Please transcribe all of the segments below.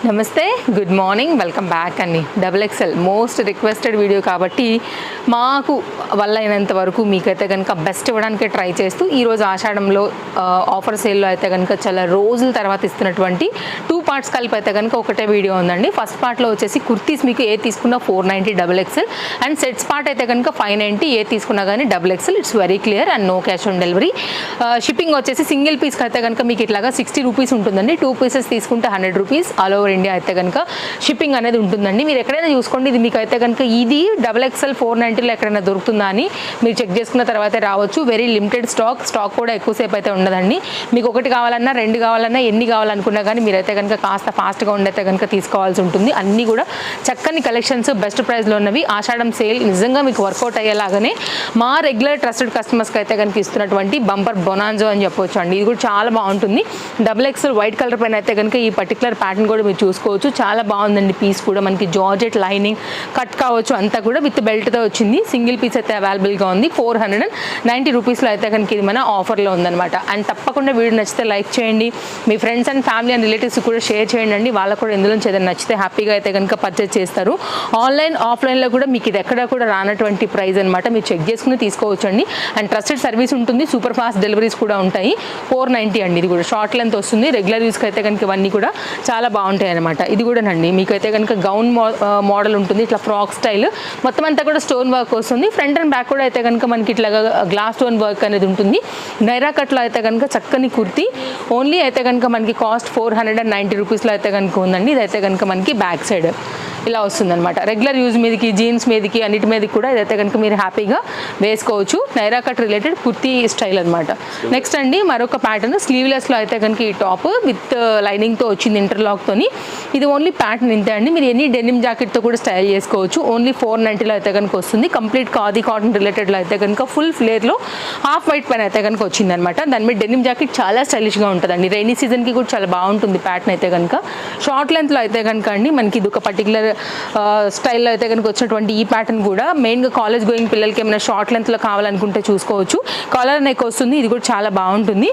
నమస్తే, good morning, welcome back అండి. XXL most requested video కాబట్టి మాకు వల్ల అయినంత వరకు మీకైతే కనుక బెస్ట్ ఇవ్వడానికి ట్రై చేస్తూ ఈరోజు ఆషాఢంలో ఆఫర్ సేల్లో అయితే కనుక చాలా రోజుల తర్వాత ఇస్తున్నటువంటి 2 పార్ట్స్ కలిపి అయితే కనుక ఒకటే వీడియో ఉందండి. ఫస్ట్ పార్ట్లో వచ్చేసి కుర్తీస్ మీకు ఏ తీసుకున్నా 490 XXL అండ్ సెట్స్ పార్ట్ అయితే కనుక 590 ఏ తీసుకున్నా కానీ XXL. It's very clear and no cash on delivery. Shipping వచ్చేసి సింగిల్ పీస్కి అయితే కనుక మీకు ఇట్లాగా 60 రూపీస్ ఉంటుందండి. 2 పీసెస్ తీసుకుంటే 100 రూపీస్. ఆల్ ఓవర్ ఇండియా అయితే కనుక షిప్పింగ్ అనేది ఉంటుందండి. మీరు ఎక్కడైనా చూసుకోండి, ఇది మీకు అయితే కనుక ఇది XXL 490లో ఎక్కడైనా దొరుకుతుందా అని మీరు చెక్ చేసుకున్న తర్వాతే రావచ్చు. వెరీ లిమిటెడ్ స్టాక్ కూడా ఎక్కువసేపు అయితే ఉండదండి. మీకు ఒకటి కావాలన్నా 2 కావాలన్నా ఎన్ని కావాలనుకున్నా కానీ మీరైతే కనుక కాస్త ఫాస్ట్గా ఉండైతే కనుక తీసుకోవాల్సి ఉంటుంది. అన్నీ కూడా చక్కని కలెక్షన్స్, బెస్ట్ ప్రైస్లో ఉన్నవి. ఆషాఢం సేల్ నిజంగా మీకు వర్కౌట్ అయ్యేలాగానే మా రెగ్యులర్ ట్రస్టెడ్ కస్టమర్స్కి అయితే కనుక ఇస్తున్నటువంటి బంపర్ బొనాంజో అని చెప్పొచ్చు అండి. ఇది కూడా చాలా బాగుంటుంది. XXL వైట్ కలర్ పైన అయితే కనుక ఈ పర్టికులర్ ప్యాటర్న్ కూడా మీరు చూసుకోవచ్చు. చాలా బాగుందండి. పీస్ కూడా మనకి జార్జెట్ లైనింగ్ కట్ కావచ్చు, అంతా కూడా విత్ బెల్ట్తో వచ్చింది. సింగిల్ పీస్ అయితే అవైలబుల్గా ఉంది. 490 రూపీస్లో అయితే కనుక ఇది మన ఆఫర్లో ఉందన్నమాట. అండ్ తప్పకుండా వీడియో నచ్చితే లైక్ చేయండి, మీ friends and family and relatives కూడా షేర్ చేయండి అండి. వాళ్ళకు కూడా ఇందులో ఏదైనా నచ్చితే హ్యాపీగా అయితే కనుక పర్చేస్ చేస్తారు. ఆన్లైన్ ఆఫ్లైన్లో కూడా మీకు ఇది ఎక్కడ కూడా రానటువంటి ప్రైస్ అనమాట. మీరు చెక్ చేసుకుని తీసుకోవచ్చు అండి. అండ్ ట్రస్టెడ్ సర్వీస్ ఉంటుంది. సూపర్ ఫాస్ట్ డెలివరీస్ కూడా ఉంటాయి. 490 అండి. ఇది కూడా షార్ట్ లెంత్ వస్తుంది. రెగ్యులర్ యూస్కి అయితే కనుక ఇవన్నీ కూడా చాలా బాగుంటాయి అనమాట. ఇది కూడా అండి మీకైతే కనుక గౌన్ మోడల్ ఉంటుంది. ఇట్లా ఫ్రాక్ స్టైల్ మొత్తం అంతా కూడా స్టోన్ వర్క్ వస్తుంది. ఫ్రంట్ అండ్ బ్యాక్ కూడా అయితే కనుక మనకి ఇట్లా గ్లాస్ స్టోన్ వర్క్ అనేది ఉంటుంది. నైరా కట్లో అయితే కనుక చక్కని కుర్తీ ఓన్లీ అయితే కనుక మనకి కాస్ట్ 490 రూపీస్లో అయితే కనుక ఉందండి. ఇదైతే కనుక మనకి బ్యాక్ సైడ్ ఇలా వస్తుందన్నమాట. రెగ్యులర్ యూజ్ మీదకి, జీన్స్ మీదకి, అన్నిటి మీదకి కూడా ఇదైతే కనుక మీరు హ్యాపీగా వేసుకోవచ్చు. Naira cut related kurti style అనమాట. నెక్స్ట్ అండి మరొక ప్యాటర్న్ స్లీవ్లెస్లో అయితే కనుక ఈ టాప్ విత్ లైనింగ్తో వచ్చింది, ఇంటర్లాక్తోని. ఇది ఓన్లీ ప్యాటర్న్ ఇంతే అండి. మీరు ఎనీ డెనిమ్ జాకెట్తో కూడా స్టైల్ చేసుకోవచ్చు. ఓన్లీ 490లో అయితే కనుక వస్తుంది. కంప్లీట్ ఖాదీ కాటన్ రిలేటెడ్లో అయితే కనుక ఫుల్ ఫ్లేర్లో హాఫ్ వైట్ పైన అయితే కనుక వచ్చిందనమాట. దాని మీద డెనిమ్ జాకెట్ చాలా స్టైలిష్గా ఉంటుందండి. రైనీ సీజన్కి కూడా చాలా బాగుంటుంది ప్యాటర్న్ అయితే కనుక. షార్ట్ లెంత్లో అయితే కనుక అండి మనకి ఇది ఒక పర్టికులర్ స్టైల్లో అయితే కనుక వచ్చినటువంటి ఈ ప్యాటర్న్ కూడా మెయిన్గా కాలేజ్ గోయింగ్ పిల్లలకి ఏమైనా షార్ట్ లెంత్లో కావాలనుకుంటే చూసుకోవచ్చు. కాలర్ నెక్ వస్తుంది. ఇది కూడా చాలా బాగుంటుంది.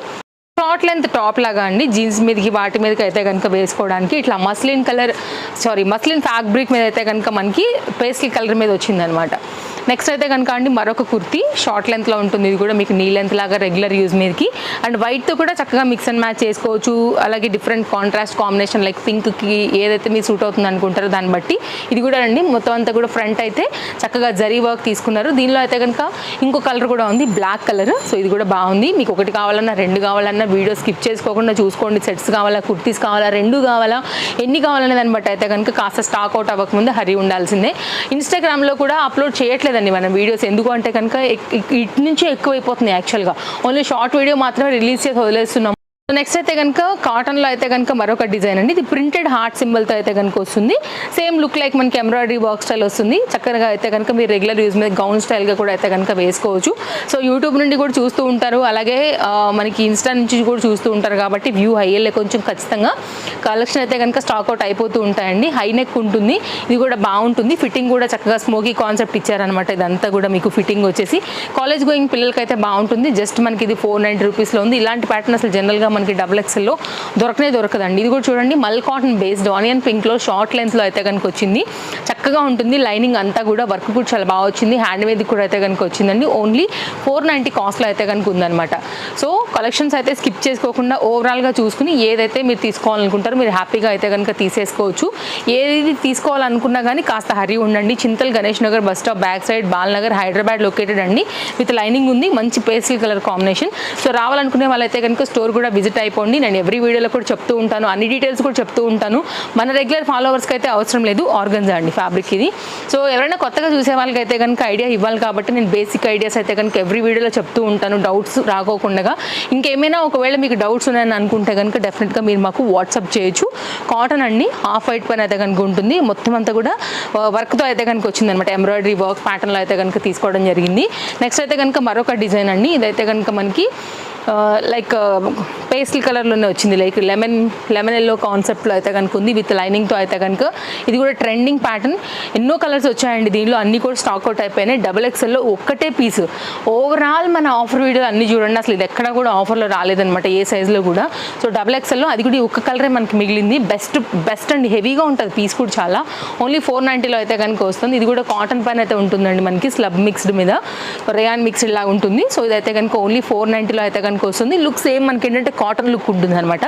షార్ట్ లెంత్ టాప్ లాగా అండి. జీన్స్ మీదకి వాటి మీదకి అయితే కనుక వేసుకోవడానికి ఇట్లా మస్లిన్ ఫ్యాబ్రిక్ మీద అయితే కనుక మనకి పేస్టల్ కలర్ మీద వచ్చిందనమాట. నెక్స్ట్ అయితే కనుక అండి మరొక కుర్తీ షార్ట్ లెంత్లో ఉంటుంది. ఇది కూడా మీకు నీ లెంత్ లాగా రెగ్యులర్ యూజ్ మీదకి అండ్ వైట్తో కూడా చక్కగా మిక్స్ అండ్ మ్యాచ్ చేసుకోవచ్చు. అలాగే డిఫరెంట్ కాంట్రాస్ట్ కాంబినేషన్ లైక్ పింక్కి ఏదైతే మీరు సూట్ అవుతుంది అనుకుంటారో దాన్ని బట్టి ఇది కూడా అండి మొత్తం అంతా కూడా ఫ్రంట్ అయితే చక్కగా జరీ వర్క్ తీసుకున్నారు. దీనిలో అయితే కనుక ఇంకో కలర్ కూడా ఉంది, బ్లాక్ కలర్. సో ఇది కూడా బాగుంది. మీకు ఒకటి కావాలన్నా 2 కావాలన్నా వీడియో స్కిప్ చేసుకోకుండా చూసుకోండి. సెట్స్ కావాలా, కుర్తీస్ కావాలా, 2 కావాలా, ఎన్ని కావాలనే దాన్ని బట్టి అయితే కనుక కాస్త స్టాక్ అవుట్ అవ్వకముందే హరి ఉండాల్సిందే. ఇన్స్టాగ్రామ్లో కూడా అప్లోడ్ చేయట్లేదండి మన వీడియోస్. ఎందుకు అంటే కనుక ఇటు నుంచి ఎక్కువైపోతుంది. యాక్చువల్గా ఓన్లీ షార్ట్ వీడియో మాత్రమే రిలీజ్ చేసి వదిలేస్తున్నాం. నెక్స్ట్ అయితే కనుక కాటన్లో అయితే కనుక మరొక డిజైన్ అండి. ఇది ప్రింటెడ్ హార్ట్ సింబల్తో అయితే కనుక వస్తుంది. సేమ్ లుక్ లైక్ మనకి ఎంబ్రాయిడరీ వర్క్ స్టైల్ వస్తుంది. చక్కగా అయితే కనుక మీరు రెగ్యులర్ యూజ్ మీద గౌన్ స్టైల్గా కూడా అయితే కనుక వేసుకోవచ్చు. సో యూట్యూబ్ నుండి కూడా చూస్తూ ఉంటారు, అలాగే మనకి ఇన్స్టా నుంచి కూడా చూస్తూ ఉంటారు కాబట్టి వ్యూ హైయర్లే కొంచెం ఖచ్చితంగా కలెక్షన్ అయితే కనుక స్టాక్అవుట్ అయిపోతూ ఉంటాయండి. హై నెక్ ఉంటుంది. ఇది కూడా బాగుంటుంది. ఫిట్టింగ్ కూడా చక్కగా స్మోకీ కాన్సెప్ట్ ఇచ్చారనమాట. ఇదంతా కూడా మీకు ఫిట్టింగ్ వచ్చేసి కాలేజ్ గోయింగ్ పిల్లలకి అయితే బాగుంటుంది. జస్ట్ మనకి ఇది 490 రూపీస్లో ఉంది. ఇలాంటి ప్యాటర్న్ అసలు జనరల్గా మనకి XXLలో దొరకదండి. ఇది కూడా చూడండి మల్ కాటన్ బేస్డ్ ఆనియన్ పింక్లో షార్ట్ లెంత్లో అయితే కనుక వచ్చింది. చక్కగా ఉంటుంది. లైనింగ్ అంతా కూడా వర్క్ కూడా చాలా బాగా వచ్చింది. హ్యాండ్ మీద కూడా అయితే కనుక వచ్చిందండి. ఓన్లీ 490 కాస్ట్లో అయితే కనుక ఉందన్నమాట. సో కలెక్షన్స్ అయితే స్కిప్ చేసుకోకుండా ఓవరాల్గా చూసుకుని ఏదైతే మీరు తీసుకోవాలనుకుంటారో మీరు హ్యాపీగా అయితే కనుక తీసేసుకోవచ్చు. ఏది తీసుకోవాలనుకున్నా కానీ కాస్త హరి ఉండండి. Chintal Ganesh Nagar bus stop back side, Balanagar, Hyderabad located అండి. విత్ లైనింగ్ ఉంది. మంచి పేస్టల్ కలర్ కాంబినేషన్. సో రావాలనుకునే వాళ్ళైతే కనుక స్టోర్ కూడా విజిట్ అయిపోండి. నేను ఎవ్రీ వీడియోలో కూడా చెప్తూ ఉంటాను, అన్ని డీటెయిల్స్ కూడా చెప్తూ ఉంటాను. మన రెగ్యులర్ ఫాలోవర్స్కి అయితే అవసరం లేదు. ఆర్గన్జా అండి ఫ్యాబ్రిక్ ఇది. సో ఎవరైనా కొత్తగా చూసే వాళ్ళకి అయితే కనుక ఐడియా ఇవ్వాలి కాబట్టి నేను బేసిక్ ఐడియాస్ అయితే కనుక ఎవ్రీ వీడియోలో చెప్తూ ఉంటాను, డౌట్స్ రాకోకుండా. ఇంకేమైనా ఒకవేళ మీకు డౌట్స్ ఉన్నాయని అనుకుంటే కనుక డెఫినెట్గా మీరు మాకు వాట్సాప్ చేయొచ్చు. కాటన్ అండి, హాఫ్ వైట్ పైన అయితే కనుక ఉంటుంది. మొత్తం అంతా కూడా వర్క్తో అయితే కనుక వచ్చిందనమాట. ఎంబ్రాయిడరీ వర్క్ ప్యాటర్న్లో అయితే కనుక తీసుకోవడం జరిగింది. నెక్స్ట్ అయితే కనుక మరొక డిజైన్ అండి. ఇదైతే కనుక మనకి లైక్ పేస్టల్ కలర్లోనే వచ్చింది, లైక్ లెమన్ ఎల్లో కాన్సెప్ట్లో అయితే కనుక ఉంది, విత్ లైనింగ్తో అయితే కనుక. ఇది కూడా ట్రెండింగ్ ప్యాటర్న్, ఎన్నో కలర్స్ వచ్చాయండి దీనిలో, అన్ని కూడా స్టాక్ అవుట్ అయిపోయినాయి. XXL ఒక్కటే పీస్. ఓవరాల్ మన ఆఫర్ వీడియో అన్ని చూడండి, అసలు ఇది ఎక్కడ కూడా ఆఫర్లో రాలేదనమాట ఏ సైజులో కూడా. సో XXL అది కూడా ఒక్క కలరే మనకి మిగిలింది. బెస్ట్ అండి, హెవీగా ఉంటుంది పీస్ కూడా చాలా. ఓన్లీ 490లో అయితే కనుక వస్తుంది. ఇది కూడా కాటన్ పైన అయితే ఉంటుందండి మనకి, స్లబ్ మిక్స్డ్ మీద రేయాన్ మిక్స్డ్ లాగా ఉంటుంది. సో ఇదైతే కనుక ఓన్లీ 490లో అయితే కనుక వస్తుంది. లుక్ సేమ్ మనకి ఏంటంటే కాటన్ లుక్ ఉంటుంది అనమాట.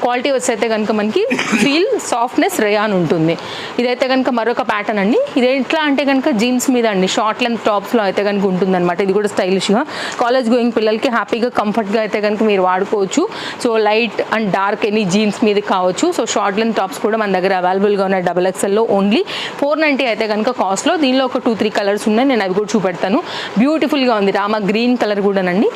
క్వాలిటీ వచ్చి అయితే కనుక మనకి ఫీల్ సాఫ్ట్నెస్ రేయాన్ ఉంటుంది. ఇదైతే కనుక మరొక ప్యాటర్న్ అండి. ఇది ఎట్లా అంటే కనుక జీన్స్ మీద అండి, షార్ట్ లెంత్ టాప్స్లో అయితే కనుక ఉంటుందన్నమాట. ఇది కూడా స్టైలిష్గా కాలేజ్ గోయింగ్ పిల్లలకి హ్యాపీగా కంఫర్ట్గా అయితే కనుక మీరు వాడుకోవచ్చు. So light and dark any jeans మీద కావచ్చు. సో షార్ట్ లెంత్ టాప్స్ కూడా మన దగ్గర అవైలబుల్గా ఉన్నాయి XXLలో. ఓన్లీ 490 అయితే కనుక కాస్ట్లో. దీనిలో ఒక 2-3 కలర్స్ ఉన్నాయి, నేను అవి కూడా చూపెడతాను. బ్యూటిఫుల్గా ఉంది, రామా గ్రీన్ కలర్ కూడానండి.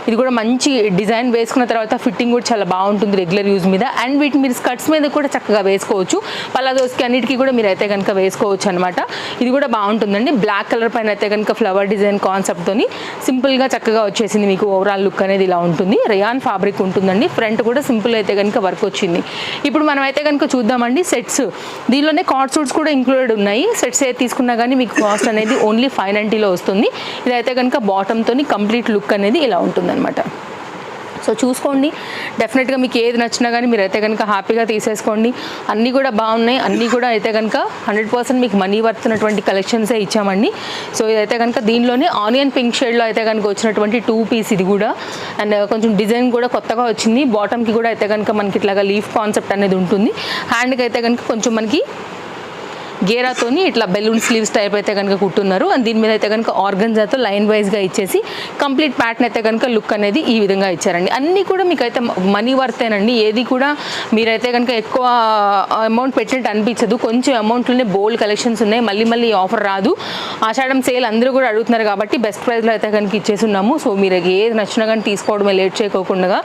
ఇది కూడా మంచి డిజైన్, వేసుకున్న తర్వాత ఫిట్టింగ్ కూడా చాలా బాగుంటుంది రెగ్యులర్ యూజ్ మీద. అండ్ వీటి మీరు స్కర్ట్స్ మీద కూడా చక్కగా వేసుకోవచ్చు, పలాజోస్కి అన్నిటికీ కూడా మీరు అయితే కనుక వేసుకోవచ్చు అనమాట. ఇది కూడా బాగుంటుందండి. బ్లాక్ కలర్ పైన అయితే కనుక ఫ్లవర్ డిజైన్ కాన్సెప్ట్తోని సింపుల్గా చక్కగా వచ్చేసింది. మీకు ఓవరాల్ లుక్ అనేది ఇలా ఉంటుంది. రేయాన్ ఫ్యాబ్రిక్ ఉంటుందండి. ఫ్రంట్ కూడా సింపుల్ అయితే కనుక వర్క్ వచ్చింది. ఇప్పుడు మనం అయితే కనుక చూద్దామండి సెట్స్. దీనిలోనే కార్డ్ సూట్స్ కూడా ఇంక్లూడెడ్ ఉన్నాయి. సెట్స్ ఏది తీసుకున్నా కానీ మీకు కాస్ట్ అనేది ఓన్లీ 590లో వస్తుంది. ఇదైతే కనుక బాటమ్తోని కంప్లీట్ లుక్ అనేది ఇలా ఉంటుంది అనమాట. సో చూసుకోండి, డెఫినెట్గా మీకు ఏది నచ్చినా కానీ మీరు అయితే కనుక హ్యాపీగా తీసేసుకోండి. అన్నీ కూడా బాగున్నాయి, అన్నీ కూడా అయితే కనుక 100% మీకు మనీ వర్తున్నటువంటి కలెక్షన్సే ఇచ్చామండి. సో ఇదైతే కనుక దీనిలోనే ఆనియన్ పింక్ షేడ్లో అయితే కనుక వచ్చినటువంటి 2 పీస్ ఇది కూడా. అండ్ కొంచెం డిజైన్ కూడా కొత్తగా వచ్చింది. బాటమ్కి కూడా అయితే కనుక మనకి ఇట్లాగా లీఫ్ కాన్సెప్ట్ అనేది ఉంటుంది. హ్యాండ్కి అయితే కనుక కొంచెం మనకి గేరాతోని ఇట్లా బెలూన్ స్లీవ్స్ టైప్ అయితే కనుక కుట్టున్నారు. అండ్ దీని మీద అయితే కనుక ఆర్గన్జాతో లైన్ వైజ్గా ఇచ్చేసి కంప్లీట్ ప్యాటర్న్ అయితే కనుక లుక్ అనేది ఈ విధంగా ఇచ్చారండి. అన్నీ కూడా మీకు అయితే మనీ వర్తేనండి. ఏది కూడా మీరైతే కనుక ఎక్కువ అమౌంట్ పెట్టినట్టు అనిపించదు. కొంచెం అమౌంట్లోనే బోల్డ్ కలెక్షన్స్ ఉన్నాయి. మళ్ళీ ఆఫర్ రాదు. ఆషాఢం సేల్ అందరూ కూడా అడుగుతున్నారు కాబట్టి బెస్ట్ ప్రైస్లో అయితే కనుక ఇచ్చేస్తున్నాము. సో మీరు ఏది నచ్చినా కానీ తీసుకోవడమే లేట్ చేయకోకుండా.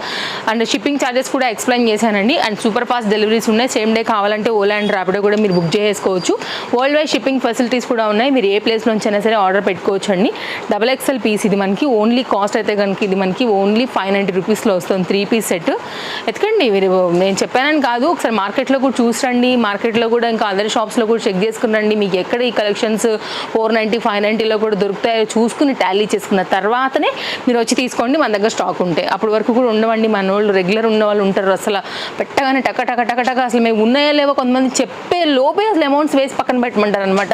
అండ్ షిప్పింగ్ ఛార్జెస్ కూడా ఎక్స్ప్లెయిన్ చేశానండి. అండ్ సూపర్ ఫాస్ట్ డెలివరీస్ ఉన్నాయి. సేమ్ డే కావాలంటే ఓలా అండ్ ర్యాపిడో కూడా మీరు బుక్ చేసుకోవచ్చు. వరల్డ్ వైడ్ షిప్పింగ్ ఫెసిలిటీస్ కూడా ఉన్నాయి. మీరు ఏ ప్లేస్ నుంచి అయినా సరే ఆర్డర్ పెట్టుకోవచ్చు అండి. XXL పీస్ ఇది మనకి ఓన్లీ కాస్ట్ అయితే కనుక ఇది మనకి ఓన్లీ 590 రూపీస్లో వస్తుంది. 3 పీస్ సెట్. ఎత్తుకండి, మీరు నేను చెప్పానని కాదు, ఒకసారి మార్కెట్లో కూడా చూసండి. మార్కెట్లో కూడా ఇంకా అదర్ షాప్స్లో కూడా చెక్ చేసుకురండి. మీకు ఎక్కడ ఈ కలెక్షన్స్ 490, 590లో కూడా దొరుకుతాయో చూసుకుని టాలీ చేసుకున్న తర్వాతనే మీరు వచ్చి తీసుకోండి. మన దగ్గర స్టాక్ ఉంటే అప్పటి వరకు కూడా ఉండవండి. మన వాళ్ళు రెగ్యులర్ ఉన్న వాళ్ళు ఉంటారు, అసలు పెట్టగానే టక అసలు మేము ఉన్నాయో లేవో కొంతమంది చెప్పే లోపే అసలు అమౌంట్స్ వేసి పక్కన పెట్టమంటారు అనమాట.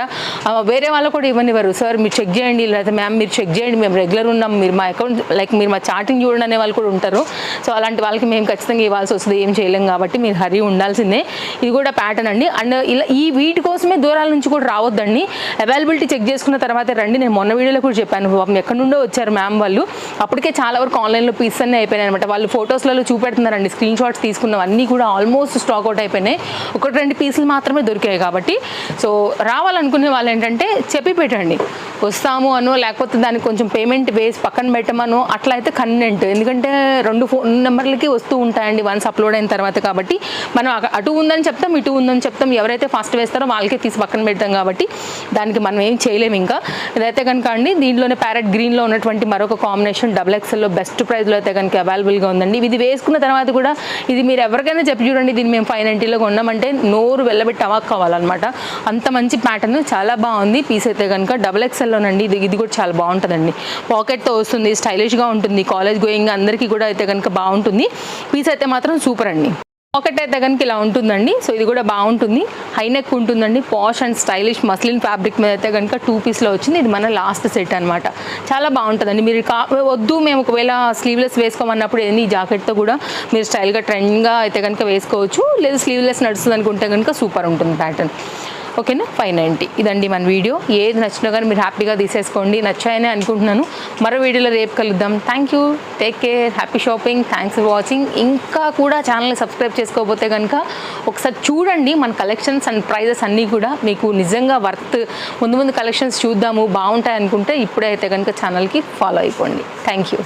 వేరే వాళ్ళు కూడా ఇవ్వనివ్వరు. సార్ మీరు చెక్ చేయండి, లేదా మ్యామ్ మీరు చెక్ చేయండి, మేము రెగ్యులర్ ఉన్నాం, మీరు మా అకౌంట్ లైక్ మీరు మా చాటింగ్ చూడండి అనే వాళ్ళు కూడా ఉంటారు. సో అలాంటి వాళ్ళకి మేము ఖచ్చితంగా ఇవ్వాల్సి వస్తుంది, ఏం చేయలేం కాబట్టి మీరు హరీ ఉండాల్సిందే. ఇది కూడా ప్యాటర్న్ అండి. అండ్ ఇలా వీటి కోసమే దూరాల నుంచి కూడా రావద్దండి. అవైలబిలిటీ చెక్ చేసుకున్న తర్వాత రండి. నేను మొన్న వీడియోలో కూడా చెప్పాను, ఎక్కడి నుండో వచ్చారు మ్యామ్ వాళ్ళు. అప్పటికే చాలా వరకు ఆన్లైన్లో పీస్ అన్నీ అయిపోయినాయి అనమాట. వాళ్ళు ఫొటోస్లలో చూపెడుతున్నారండి, స్క్రీన్ షాట్స్ తీసుకున్నాం, అన్నీ కూడా ఆల్మోస్ట్ స్టాక్ అవుట్ అయిపోయినాయి. 1-2 పీసులు మాత్రమే దొరికాయి కాబట్టి. సో రావాలనుకునే వాళ్ళు ఏంటంటే చెప్పి పెట్టండి, వస్తాము అనో లేకపోతే దానికి కొంచెం పేమెంట్ వేసి పక్కన పెట్టమనో అట్లా అయితే కన్వీనెంట్. ఎందుకంటే 2 ఫోన్ నెంబర్లకి వస్తూ ఉంటాయండి వన్స్ అప్లోడ్ అయిన తర్వాత. కాబట్టి మనం అటు ఉందని చెప్తాం, ఇటు ఉందని చెప్తాం. ఎవరైతే ఫస్ట్ వేస్తారో వాళ్ళకే తీసి పక్కన పెడతాం కాబట్టి దానికి మనం ఏం చేయలేము. ఇంకా ఇదైతే కనుక అండి దీంట్లోనే ప్యారెట్ గ్రీన్లో ఉన్నటువంటి మరొక కాంబినేషన్ XXLలో బెస్ట్ ప్రైస్లో అయితే కనుక అవైలబుల్గా ఉందండి. ఇది వేసుకున్న తర్వాత కూడా ఇది మీరు ఎవరికైనా చెప్పి చూడండి, దీన్ని మేము 590లో కొన్నామంటే నోరు వెళ్ళబెట్టి అవాక్ కావాలన్నమాట. అంత మంచి ప్యాటర్న్, చాలా బాగుంది పీస్ అయితే కనుక. XXLలోనండి. ఇది కూడా చాలా బాగుంటుందండి. పాకెట్తో వస్తుంది, స్టైలిష్గా ఉంటుంది. కాలేజ్ గోయింగ్ అందరికీ కూడా అయితే కనుక బాగుంటుంది. పీస్ అయితే మాత్రం సూపర్ అండి. పాకెట్ అయితే కనుక ఇలా ఉంటుందండి. సో ఇది కూడా బాగుంటుంది. హై నెక్ ఉంటుందండి. పాష్ అండ్ స్టైలిష్ మస్లిన్ ఫ్యాబ్రిక్ మీద అయితే కనుక 2 పీస్లో వచ్చింది. ఇది మన లాస్ట్ సెట్ అనమాట. చాలా బాగుంటుందండి. మీరు వద్దు మేము ఒకవేళ స్లీవ్లెస్ వేసుకోమన్నప్పుడు ఎన్ని జాకెట్తో కూడా మీరు స్టైల్గా ట్రెండ్గా అయితే కనుక వేసుకోవచ్చు. లేదా స్లీవ్లెస్ నడుస్తుంది అనుకుంటే కనుక సూపర్ ఉంటుంది ప్యాటర్న్. ఓకేనా, 590 ఇదండి మన వీడియో. ఏది నచ్చినా కానీ మీరు హ్యాపీగా తీసేసుకోండి. నచ్చాయని అనుకుంటున్నాను. మరో వీడియోలో రేపు కలుద్దాం. Thank you, take care, happy shopping, thanks for watching. ఇంకా కూడా ఛానల్ని సబ్స్క్రైబ్ చేసుకోకపోతే కనుక ఒకసారి చూడండి. మన కలెక్షన్స్ అండ్ ప్రైజెస్ అన్నీ కూడా మీకు నిజంగా వర్త్. ముందు కలెక్షన్స్ చూద్దాము బాగుంటాయి అనుకుంటే ఇప్పుడే అయితే కనుక ఛానల్కి ఫాలో అయిపోండి. Thank you.